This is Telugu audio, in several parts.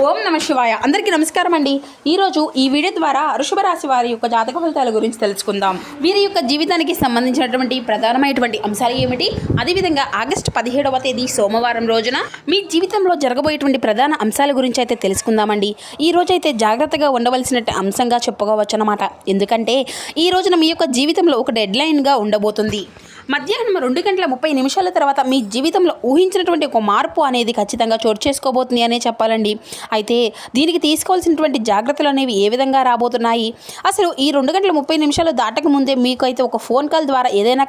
ఓం నమ శివాయ. అందరికీ నమస్కారం అండి. ఈరోజు ఈ వీడియో ద్వారా వృషభ రాశి వారి యొక్క జాతక ఫలితాల గురించి తెలుసుకుందాం. వీరి యొక్క జీవితానికి సంబంధించినటువంటి ప్రధానమైనటువంటి అంశాలు ఏమిటి, అదేవిధంగా ఆగస్టు 17వ తేదీ సోమవారం రోజున మీ జీవితంలో జరగబోయేటువంటి ప్రధాన అంశాల గురించి అయితే తెలుసుకుందామండి. ఈ రోజు అయితే జాగ్రత్తగా ఉండవలసిన అంశంగా చెప్పుకోవచ్చు అన్నమాట. ఎందుకంటే ఈ రోజున మీ యొక్క జీవితంలో ఒక డెడ్ లైన్గా ఉండబోతుంది. మధ్యాహ్నం 2:30 తర్వాత మీ జీవితంలో ఊహించినటువంటి ఒక మార్పు అనేది ఖచ్చితంగా చోటు చేసుకోబోతుంది అనే చెప్పాలండి. అయితే దీనికి తీసుకోవాల్సినటువంటి జాగ్రత్తలు అనేవి ఏ విధంగా రాబోతున్నాయి, అసలు ఈ 2:30 దాటక ముందే మీకు అయితే ఒక ఫోన్ కాల్ ద్వారా ఏదైనా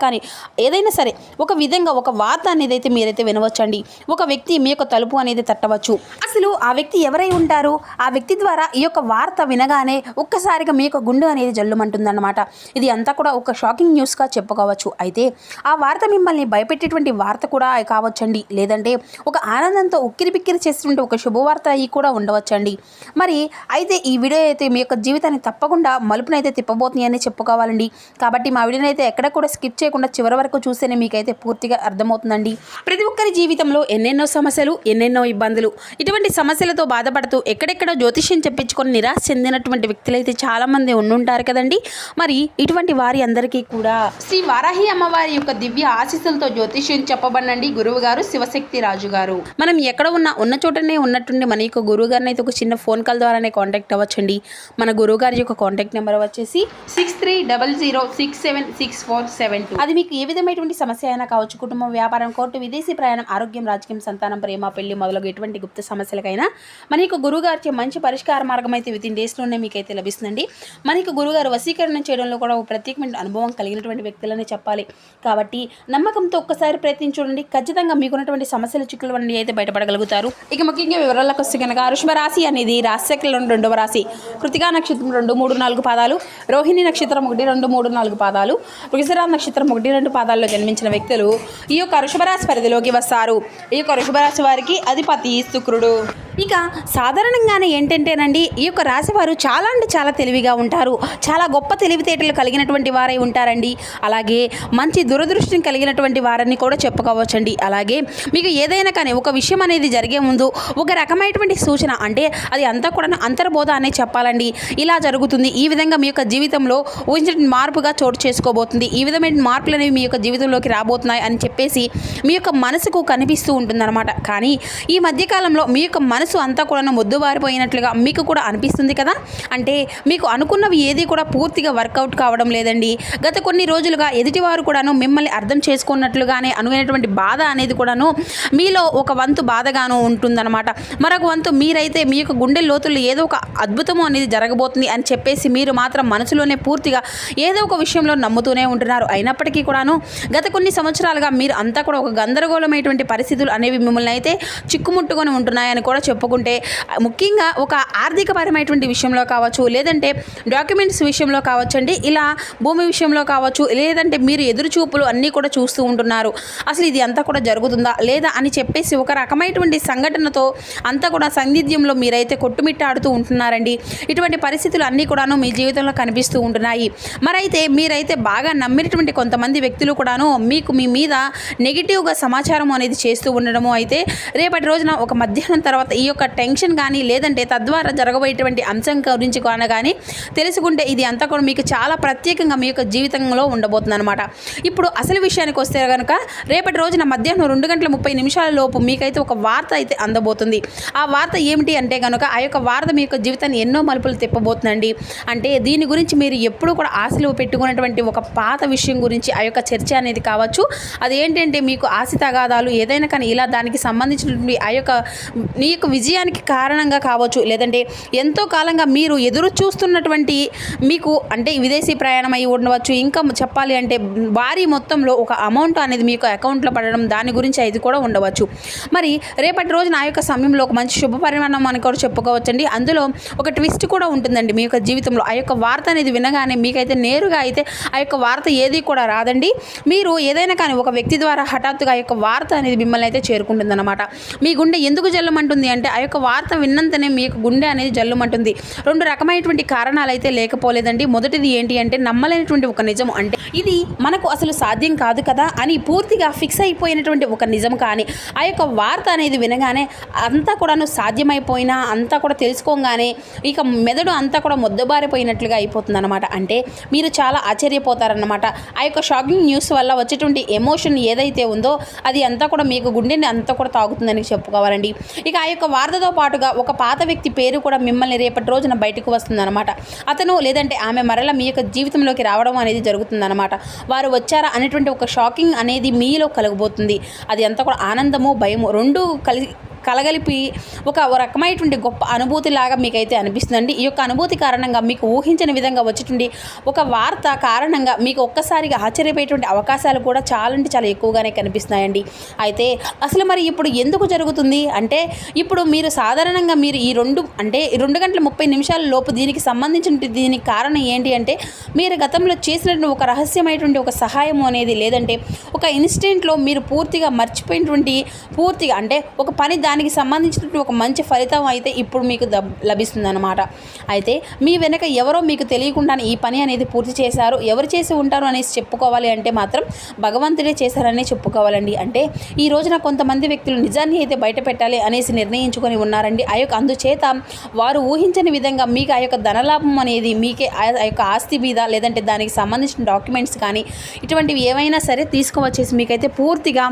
సరే ఒక విధంగా ఒక వార్త అనేది అయితే మీరైతే వినవచ్చండి. ఒక వ్యక్తి మీ యొక్క తలుపు అనేది తట్టవచ్చు. అసలు ఆ వ్యక్తి ఎవరై ఉంటారు, ఆ వ్యక్తి ద్వారా ఈ యొక్క వార్త వినగానే ఒక్కసారిగా మీ యొక్క గుండె అనేది జల్లుమంటుందన్నమాట. ఇది అంతా కూడా ఒక షాకింగ్ న్యూస్గా చెప్పుకోవచ్చు. అయితే ఆ వార్త మిమ్మల్ని భయపెట్టేటువంటి వార్త కూడా కావచ్చండి, లేదంటే ఒక ఆనందంతో ఉక్కిరిబిక్కిరి చేసినటువంటి ఒక శుభవార్త అయి కూడా ఉండవచ్చండి. మరి అయితే ఈ వీడియో అయితే మీ యొక్క జీవితాన్ని తప్పకుండా మలుపునైతే తిప్పబోతుంది అని చెప్పుకోవాలండి. కాబట్టి మా వీడియోని అయితే ఎక్కడ కూడా స్కిప్ చేయకుండా చివరి వరకు చూస్తేనే మీకైతే పూర్తిగా అర్థమవుతుందండి. ప్రతి ఒక్కరి జీవితంలో ఎన్నెన్నో సమస్యలు, ఎన్నెన్నో ఇబ్బందులు, ఇటువంటి సమస్యలతో బాధపడుతూ ఎక్కడెక్కడో జ్యోతిష్యం చెప్పించుకొని నిరాశ చెందినటువంటి వ్యక్తులైతే చాలామంది ఉండుంటారు కదండి. మరి ఇటువంటి వారి అందరికీ కూడా శ్రీ వారాహి అమ్మవారి యొక్క దివ్య ఆశీస్సులతో జ్యోతిష్యం చెప్పబడండి గురువు గారు శివశక్తి రాజు గారు. మనం ఎక్కడ ఉన్న చోటనే ఉన్నట్టుండి మన యొక్క గురువు గారిని అయితే ఒక చిన్న ఫోన్ కాల్ ద్వారానే కాంటాక్ట్ అవ్వచ్చండి. మన గురువు గారి యొక్క కాంటాక్ట్ నెంబర్ వచ్చేసి 6300676472. అది మీకు ఏ విధమైనటువంటి సమస్య అయినా కావచ్చు, కుటుంబం, వ్యాపారం, కోర్టు, విదేశీ ప్రయాణం, ఆరోగ్యం, రాజకీయం, సంతానం, ప్రేమ, పెళ్లి మొదలగు ఎటువంటి గుప్త సమస్యలకైనా మన యొక్క గురువు గారికి మంచి పరిష్కార మార్గం అయితే వితిన్ డేస్లోనే మీకైతే లభిస్తుందండి. మన యొక్క గురువు గారు వశీకరణ చేయడంలో కూడా ఒక ప్రత్యేకమైన అనుభవం కలిగినటువంటి వ్యక్తులనే చెప్పాలి. కాబట్టి నమ్మకంతో ఒక్కసారి ప్రయత్నించి చూడండి, ఖచ్చితంగా మీకున్నటువంటి సమస్యల చిక్కులు అన్నీ అయితే బయటపడగలుగుతారు. ఇక ముఖ్యంగా వివరాలకు వస్తే కనుక వృషభ రాశి అనేది రాశిచక్రంలో 2వ రాశి. కృతికా నక్షత్రం 2, 3, 4 పాదాలు, రోహిణి నక్షత్రం 1, 2, 3, 4 పాదాలు, వృషభ నక్షత్రం 1, 2 పాదాల్లో జన్మించిన వ్యక్తులు ఈ యొక్క వృషభ రాశి పరిధిలోకి వస్తారు. ఈ యొక్క వృషభ రాశి వారికి అధిపతి శుక్రుడు. ఇక సాధారణంగానే ఏంటంటేనండి, ఈ యొక్క రాశి వారు చాలా అంటే చాలా తెలివిగా ఉంటారు. చాలా గొప్ప తెలివితేటలు కలిగినటువంటి వారై ఉంటారండి. అలాగే మంచి దురదృష్టిని కలిగినటువంటి వారని కూడా చెప్పుకోవచ్చండి. అలాగే మీకు ఏదైనా కానీ ఒక విషయం అనేది జరిగే ముందు ఒక రకమైనటువంటి సూచన, అంటే అది అంతా కూడా అంతర్బోధ అనే చెప్పాలండి. ఇలా జరుగుతుంది, ఈ విధంగా మీ యొక్క జీవితంలో ఊహించిన మార్పుగా చోటు చేసుకోబోతుంది, ఈ విధమైన మార్పులు అనేవి మీ యొక్క జీవితంలోకి రాబోతున్నాయి అని చెప్పేసి మీ యొక్క మనసుకు కనిపిస్తూ ఉంటుందన్నమాట. కానీ ఈ మధ్యకాలంలో మీ యొక్క మనసు అంతా కూడా మొద్దుబారిపోయినట్లుగా మీకు కూడా అనిపిస్తుంది కదా. అంటే మీకు అనుకున్నవి ఏది కూడా పూర్తిగా వర్కౌట్ కావడం లేదండి. గత కొన్ని రోజులుగా ఎదుటివారు కూడాను మిమ్మల్ని అర్థం చేసుకున్నట్లుగానే అనుకునేటువంటి బాధ అనేది కూడాను మీలో ఒక వంతు బాధగాను ఉంటుందన్నమాట. మరొక వంతు మీరైతే మీ యొక్క గుండె లోతుల్లో ఏదో ఒక అద్భుతము అనేది జరగబోతుంది అని చెప్పేసి మీరు మాత్రం మనసులోనే పూర్తిగా ఏదో ఒక విషయంలో నమ్ముతూనే ఉంటున్నారు. అయినప్పటికీ కూడాను గత కొన్ని సంవత్సరాలుగా మీరు అంతా కూడా ఒక గందరగోళమైనటువంటి పరిస్థితులు అనేవి మిమ్మల్ని అయితే చిక్కుముట్టుకొని ఉంటున్నాయని కూడా చెప్పుకుంటే, ముఖ్యంగా ఒక ఆర్థికపరమైనటువంటి విషయంలో కావచ్చు, లేదంటే డాక్యుమెంట్స్ విషయంలో కావచ్చండి, ఇలా భూమి విషయంలో కావచ్చు, లేదంటే మీరు ఎదురు చూపులు అన్నీ కూడా చూస్తూ ఉంటున్నారు. అసలు ఇది అంతా కూడా జరుగుతుందా లేదా అని చెప్పేసి ఒక రకమైనటువంటి సంఘటనతో అంతా కూడా సందిగ్ధంలో మీరైతే కొట్టుమిట్టాడుతూ ఉంటున్నారండి. ఇటువంటి పరిస్థితులు అన్నీ కూడాను మీ జీవితంలో కనిపిస్తూ ఉంటున్నాయి. మరైతే మీరైతే బాగా నమ్మినటువంటి కొంతమంది వ్యక్తులు కూడాను మీకు మీ మీద నెగిటివ్గా సమాచారం అనేది చేస్తూ ఉండడము అయితే రేపటి రోజున ఒక మధ్యాహ్నం తర్వాత ఈ యొక్క టెన్షన్ కానీ, లేదంటే తద్వారా జరగబోయేటువంటి అంశం గురించి కానీ తెలుసుకుంటే ఇది అంతా కూడా మీకు చాలా ప్రత్యేకంగా మీ యొక్క జీవితంలో ఉండబోతుంది అనమాట. ఇప్పుడు అసలు విషయానికి వస్తే కనుక రేపటి రోజున మధ్యాహ్నం 2:30 లోపు మీకైతే ఒక వార్త అయితే అందబోతుంది. ఆ వార్త ఏమిటి అంటే కనుక ఆ యొక్క వార్త మీ యొక్క జీవితాన్ని ఎన్నో మలుపులు తిప్పబోతుందండి. అంటే దీని గురించి మీరు ఎప్పుడూ కూడా ఆశలు పెట్టుకున్నటువంటి ఒక పాత విషయం గురించి ఆ యొక్క చర్చ అనేది కావచ్చు. అది ఏంటంటే మీకు ఆశ తగాదాలు ఏదైనా కానీ ఇలా దానికి సంబంధించినటువంటి ఆ యొక్క మీ యొక్క విజయానికి కారణంగా కావచ్చు, లేదంటే ఎంతో కాలంగా మీరు ఎదురు చూస్తున్నటువంటి మీకు అంటే విదేశీ ప్రయాణం అయి ఉండవచ్చు, ఇంకా చెప్పాలి అంటే భారీ మొత్తంలో ఒక అమౌంట్ అనేది మీకు అకౌంట్లో పడడం, దాని గురించి ఇది కూడా ఉండవచ్చు. మరి రేపటి రోజున ఆ యొక్క సమయంలో ఒక మంచి శుభ పరిమాణం అని కూడా చెప్పుకోవచ్చండి. అందులో ఒక ట్విస్ట్ కూడా ఉంటుందండి మీ యొక్క జీవితంలో. ఆ యొక్క వార్త అనేది వినగానే మీకైతే నేరుగా అయితే ఆ యొక్క వార్త ఏది కూడా రాదండి. మీరు ఏదైనా కానీ ఒక వ్యక్తి ద్వారా హఠాత్తుగా ఆ యొక్క వార్త అనేది మిమ్మల్ని అయితే చేరుకుంటుందన్నమాట. మీ గుండె ఎందుకు జల్లుమంటుంది అంటే ఆ యొక్క వార్త విన్నంతనే మీ యొక్క గుండె అనేది జల్లుమంటుంది. 2 రకమైనటువంటి కారణాలు అయితే లేకపోలేదండి. మొదటిది ఏంటి అంటే నమ్మలేనటువంటి ఒక నిజం, అంటే ఇది మనకు అసలు సాధ్యం కాదు కదా అని పూర్తిగా ఫిక్స్ అయిపోయినటువంటి ఒక నిజం. కానీ ఆ యొక్క వార్త అనేది వినగానే అంతా కూడాను సాధ్యమైపోయినా అంతా కూడా తెలుసుకోగానే ఇక మెదడు అంతా కూడా మొద్దబారిపోయినట్లుగా అయిపోతుందన్నమాట. అంటే మీరు చాలా ఆశ్చర్యపోతారన్నమాట. ఆ యొక్క షాకింగ్ న్యూస్ వల్ల వచ్చేటువంటి ఎమోషన్ ఏదైతే ఉందో అది అంతా కూడా మీకు గుండెని అంతా కూడా తాగుతుందని చెప్పుకోవాలండి. ఇక ఆ యొక్క వార్తతో పాటుగా ఒక పాత వ్యక్తి పేరు కూడా మిమ్మల్ని రేపటి రోజున బయటకు వస్తుందన్నమాట. అతను లేదంటే ఆమె మరలా మీ యొక్క జీవితంలోకి రావడం అనేది జరుగుతుందన్నమాట. వారు వచ్చారా అనేటువంటి ఒక షాకింగ్ అనేది మీలో కలగబోతుంది. అది అంతా కూడా ఆనందము భయము రెండూ కలగలిపి ఒక రకమైనటువంటి గొప్ప అనుభూతిలాగా మీకైతే అనిపిస్తుందండి. ఈ యొక్క అనుభూతి కారణంగా మీకు ఊహించని విధంగా వచ్చేటువంటి ఒక వార్త కారణంగా మీకు ఒక్కసారిగా ఆశ్చర్యపోయేటువంటి అవకాశాలు కూడా చాలా అంటే చాలా ఎక్కువగానే కనిపిస్తున్నాయండి. అయితే అసలు మరి ఇప్పుడు ఎందుకు జరుగుతుంది అంటే ఇప్పుడు మీరు సాధారణంగా మీరు ఈ 2:30 లోపు దీనికి సంబంధించిన దీనికి కారణం ఏంటి అంటే మీరు గతంలో చేసినటువంటి ఒక రహస్యమైనటువంటి ఒక సహాయం అనేది లేదంటే ఒక ఇన్స్టెంట్లో మీరు పూర్తిగా మర్చిపోయినటువంటి అంటే ఒక పని దానికి సంబంధించినటువంటి ఒక మంచి ఫలితం అయితే ఇప్పుడు మీకు లభిస్తుందన్నమాట. అయితే మీ వెనక ఎవరో మీకు తెలియకుండానే ఈ పని అనేది పూర్తి చేశారు. ఎవరు చేసి ఉంటారు అనేసి చెప్పుకోవాలి అంటే మాత్రం భగవంతుడే చేశారనే చెప్పుకోవాలండి. అంటే ఈ రోజున కొంతమంది వ్యక్తులు నిజాన్ని అయితే బయట పెట్టాలి అనేసి నిర్ణయించుకొని ఉన్నారండి. అందుచేత వారు ఊహించని విధంగా మీకు ఆ యొక్క ధనలాభం అనేది మీకే ఆ యొక్క ఆస్తి మీద లేదంటే దానికి సంబంధించిన డాక్యుమెంట్స్ కానీ ఇటువంటివి ఏవైనా సరే తీసుకువచ్చేసి మీకైతే పూర్తిగా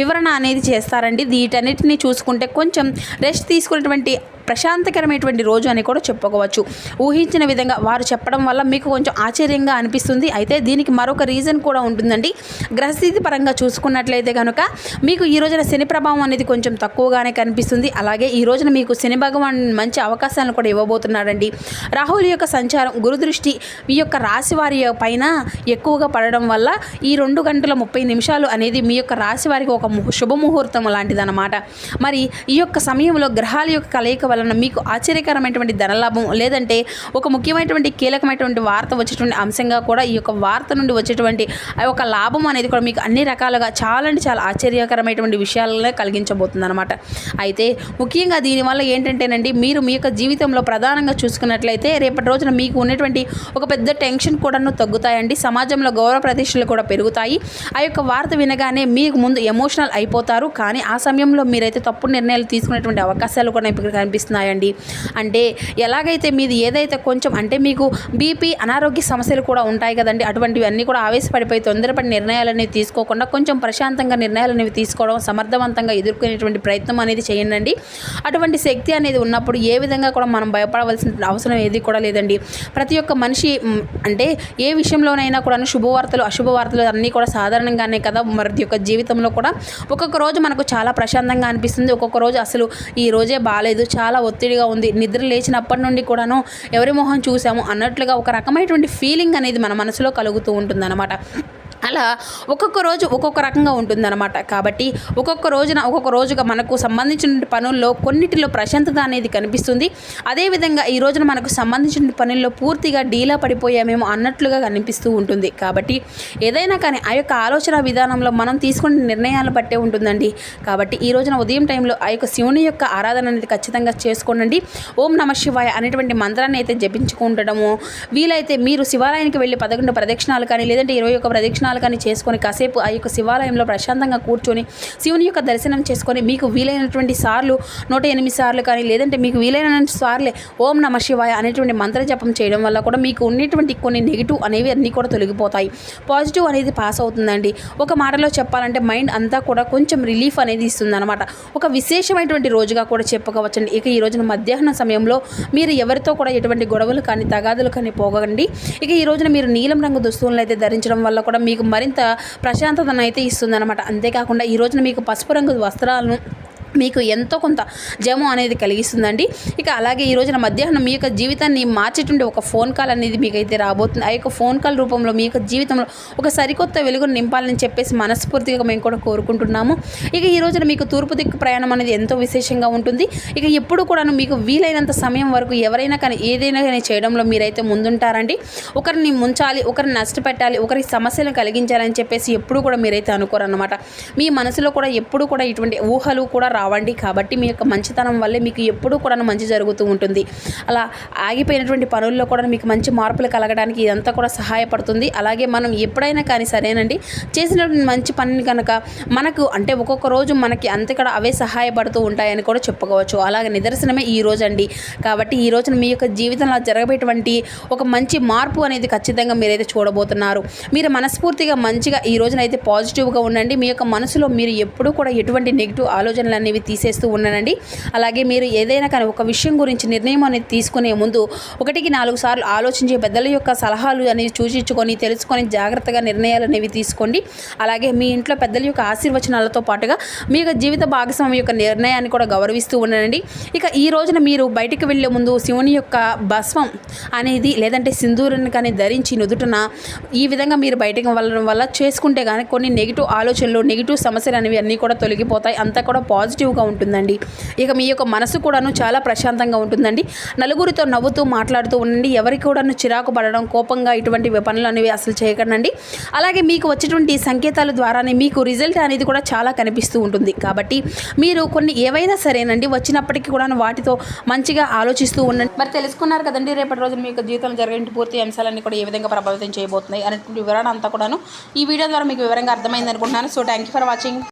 వివరణ అనేది చేస్తారండి. వీటన్నిటిని చూసుకుంటే కొంచెం రెస్ట్ తీసుకునేటువంటి ప్రశాంతకరమైనటువంటి రోజు అని కూడా చెప్పుకోవచ్చు. ఊహించిన విధంగా వారు చెప్పడం వల్ల మీకు కొంచెం ఆశ్చర్యంగా అనిపిస్తుంది. అయితే దీనికి మరొక రీజన్ కూడా ఉంటుందండి. గ్రహస్థితి పరంగా చూసుకున్నట్లయితే కనుక మీకు ఈ రోజున శని ప్రభావం అనేది కొంచెం తక్కువగానే కనిపిస్తుంది. అలాగే ఈ రోజున మీకు శని భగవాన్ మంచి అవకాశాలను కూడా ఇవ్వబోతున్నాడండి. రాహుల్ యొక్క సంచారం గురు దృష్టి ఈ యొక్క రాశి వారి పైన ఎక్కువగా పడడం వల్ల ఈ 2:30 అనేది మీ యొక్క రాశి వారికి ఒక శుభముహూర్తం లాంటిదన్నమాట. మరి ఈ యొక్క సమయంలో గ్రహాల యొక్క కలయిక వలన మీకు ఆశ్చర్యకరమైనటువంటి ధనలాభం లేదంటే ఒక ముఖ్యమైనటువంటి కీలకమైనటువంటి వార్త వచ్చేటువంటి అంశంగా కూడా ఈ యొక్క వార్త నుండి వచ్చేటువంటి ఒక లాభం అనేది కూడా మీకు అన్ని రకాలుగా చాలా అంటే చాలా ఆశ్చర్యకరమైనటువంటి విషయాలనే కలిగించబోతుంది అనమాట. అయితే ముఖ్యంగా దీనివల్ల ఏంటంటేనండి మీరు మీ యొక్క జీవితంలో ప్రధానంగా చూసుకున్నట్లయితే రేపటి రోజున మీకు ఉన్నటువంటి ఒక పెద్ద టెన్షన్ కూడాను తగ్గుతాయండి. సమాజంలో గౌరవ ప్రతిష్టలు కూడా పెరుగుతాయి. ఆ యొక్క వార్త వినగానే మీకు ముందు ఎమోషనల్ అయిపోతారు. కానీ ఆ సమయంలో మీరైతే తప్పుడు నిర్ణయాలు తీసుకునేటువంటి అవకాశాలు కూడా ఇప్పుడు కనిపిస్తున్నాయండి. అంటే ఎలాగైతే మీది ఏదైతే కొంచెం అంటే మీకు బీపీ అనారోగ్య సమస్యలు కూడా ఉంటాయి కదండి. అటువంటివి అన్నీ కూడా ఆవేశపడిపోయి తొందరపడి నిర్ణయాలు అనేవి తీసుకోకుండా కొంచెం ప్రశాంతంగా నిర్ణయాలు అనేవి తీసుకోవడం సమర్థవంతంగా ఎదుర్కొనేటువంటి ప్రయత్నం అనేది చేయండి. అటువంటి శక్తి అనేది ఉన్నప్పుడు ఏ విధంగా కూడా మనం భయపడవలసిన అవసరం ఏది కూడా లేదండి. ప్రతి ఒక్క మనిషి అంటే ఏ విషయంలోనైనా కూడా శుభవార్తలు అశుభవార్తలు అన్నీ కూడా సాధారణంగానే కదా. మరి యొక్క జీవితంలో కూడా ఒక్కొక్క రోజు మనకు చాలా ప్రశాంతంగా అనిపిస్తుంది. ఒక్కొక్క రోజు అసలు ఈ రోజే బాగాలేదు, చాలా ఒత్తిడిగా ఉంది, నిద్ర లేచినప్పటి నుండి కూడాను ఎవరి మొహం చూసాము అన్నట్లుగా ఒక రకమైనటువంటి ఫీలింగ్ అనేది మన మనసులో కలుగుతూ ఉంటుందన్నమాట. అలా ఒక్కొక్క రోజు ఒక్కొక్క రకంగా ఉంటుందన్నమాట. కాబట్టి ఒక్కొక్క రోజుగా మనకు సంబంధించిన పనుల్లో కొన్నిటిలో ప్రశాంతత అనేది కనిపిస్తుంది. అదేవిధంగా ఈ రోజున మనకు సంబంధించిన పనుల్లో పూర్తిగా డీలా పడిపోయామేమో అన్నట్లుగా కనిపిస్తూ ఉంటుంది. కాబట్టి ఏదైనా కానీ ఆ యొక్క ఆలోచన విధానంలో మనం తీసుకునే నిర్ణయాలు బట్టే ఉంటుందండి. కాబట్టి ఈ రోజున ఉదయం టైంలో ఆ యొక్క శివుని యొక్క ఆరాధన అనేది ఖచ్చితంగా చేసుకోండి. ఓం నమ శివాయ అనేటువంటి మంత్రాన్ని అయితే జపించుకుంటడము వీలైతే మీరు శివాలయానికి వెళ్ళి 11 ప్రదక్షిణాలు కానీ లేదంటే 21 ప్రదక్షిణాలు కానీ చేసుకొని కాసేపు ఆ యొక్క శివాలయంలో ప్రశాంతంగా కూర్చొని శివుని యొక్క దర్శనం చేసుకొని మీకు వీలైనటువంటి సార్లు 108 సార్లు కానీ లేదంటే మీకు వీలైన సార్లే ఓం నమ శివాయ అనేటువంటి మంత్ర జపం చేయడం వల్ల కూడా మీకు ఉన్నటువంటి కొన్ని నెగిటివ్ అనేవి అన్నీ కూడా తొలగిపోతాయి. పాజిటివ్ అనేది పాస్ అవుతుందండి. ఒక మాటలో చెప్పాలంటే మైండ్ అంతా కూడా కొంచెం రిలీఫ్ అనేది ఇస్తుంది అనమాట. ఒక విశేషమైనటువంటి రోజుగా కూడా చెప్పుకోవచ్చండి. ఇక ఈ రోజున మధ్యాహ్నం సమయంలో మీరు ఎవరితో కూడా ఎటువంటి గొడవలు కానీ తగాదులు కానీ పోగండి. ఇక ఈ రోజున మీరు నీలం రంగు దుస్తువులను అయితే ధరించడం వల్ల కూడా మీకు మరింత ప్రశాంతతను అయితే ఇస్తుందన్నమాట. అంతేకాకుండా ఈ రోజున మీకు పసుపు రంగు వస్త్రాలను మీకు ఎంతో కొంత జము అనేది కలిగిస్తుందండి. ఇక అలాగే ఈ రోజున మధ్యాహ్నం మీ యొక్క జీవితాన్ని మార్చేటువంటి ఒక ఫోన్ కాల్ అనేది మీకైతే రాబోతుంది. ఆ యొక్క ఫోన్ కాల్ రూపంలో మీ యొక్క జీవితంలో ఒక సరికొత్త వెలుగును నింపాలని చెప్పేసి మనస్ఫూర్తిగా మేము కూడా కోరుకుంటున్నాము. ఇక ఈ రోజున మీకు తూర్పు దిక్కు ప్రయాణం అనేది ఎంతో విశేషంగా ఉంటుంది. ఇక ఎప్పుడు కూడాను మీకు వీలైనంత సమయం వరకు ఎవరైనా కానీ ఏదైనా కానీ చేయడంలో మీరైతే ముందుంటారండి. ఒకరిని ముంచాలి, ఒకరిని నష్టపెట్టాలి, ఒకరికి సమస్యలను కలిగించాలని చెప్పేసి ఎప్పుడు కూడా మీరైతే అనుకోరన్నమాట. మీ మనసులో కూడా ఎప్పుడు కూడా ఇటువంటి ఊహలు కూడా రావండి. కాబట్టి మీ యొక్క మంచితనం వల్లే మీకు ఎప్పుడూ కూడా మంచి జరుగుతూ ఉంటుంది. అలా ఆగిపోయినటువంటి పనుల్లో కూడా మీకు మంచి మార్పులు కలగడానికి ఇదంతా కూడా సహాయపడుతుంది. అలాగే మనం ఎప్పుడైనా కానీ సరేనండి, చేసినటువంటి మంచి పనిని కనుక మనకు అంటే ఒక్కొక్క రోజు మనకి అంతే కూడా అవే సహాయపడుతూ ఉంటాయని కూడా చెప్పుకోవచ్చు. అలాగే నిదర్శనమే ఈ రోజు అండి. కాబట్టి ఈ రోజున మీ యొక్క జీవితంలో జరగబోయేటువంటి ఒక మంచి మార్పు అనేది ఖచ్చితంగా మీరైతే చూడబోతున్నారు. మీరు మనస్ఫూర్తిగా మంచిగా ఈ రోజునైతే పాజిటివ్గా ఉండండి. మీ యొక్క మనసులో మీరు ఎప్పుడూ కూడా ఎటువంటి నెగిటివ్ ఆలోచనలు అనేవి తీసేస్తూ ఉండండి. అలాగే మీరు ఏదైనా కానీ ఒక విషయం గురించి నిర్ణయం అనేది తీసుకునే ముందు 1-4 సార్లు ఆలోచించి పెద్దల యొక్క సలహాలు అనేవి సూచించుకొని తెలుసుకొని జాగ్రత్తగా నిర్ణయాలు అనేవి తీసుకోండి. అలాగే మీ ఇంట్లో పెద్దల యొక్క ఆశీర్వచనాలతో పాటుగా మీ యొక్క జీవిత భాగస్వామి యొక్క నిర్ణయాన్ని కూడా గౌరవిస్తూ ఉండండి. ఇక ఈ రోజున మీరు బయటికి వెళ్ళే ముందు శివుని యొక్క భస్మం అనేది లేదంటే సింధూరాన్ని కానీ ధరించి నుదుటన ఈ విధంగా మీరు బయటకు వెళ్ళడం వల్ల చేసుకుంటే కానీ కొన్ని నెగిటివ్ ఆలోచనలు, నెగిటివ్ సమస్యలు అనేవి అన్నీ కూడా తొలగిపోతాయి. అంతా కూడా పాజిటివ్గా ఉంటుందండి. ఇక మీ యొక్క మనసు కూడాను చాలా ప్రశాంతంగా ఉంటుందండి. నలుగురితో నవ్వుతూ మాట్లాడుతూ ఉండండి. ఎవరికి కూడాను చిరాకు పడడం, కోపంగా ఇటువంటి పనులు అనేవి అసలు చేయకండి. అలాగే మీకు వచ్చేటువంటి సంకేతాల ద్వారానే మీకు రిజల్ట్ అనేది కూడా చాలా కనిపిస్తూ ఉంటుంది. కాబట్టి మీరు కొన్ని ఏవైనా సరేనండి వచ్చినప్పటికీ కూడా వాటితో మంచిగా ఆలోచిస్తూ ఉండండి. మరి తెలుసుకున్నారు కదండి, రేపటి రోజున మీ యొక్క జీవితంలో జరిగే పూర్తి అంశాలన్నీ కూడా ఏ విధంగా ప్రభావితం చేయబోతున్నాయి అనేటువంటి వివరణ అంతా కూడాను ఈ వీడియో ద్వారా మీకు వివరంగా అర్థమైంది అనుకుంటున్నాను. So thank you for watching.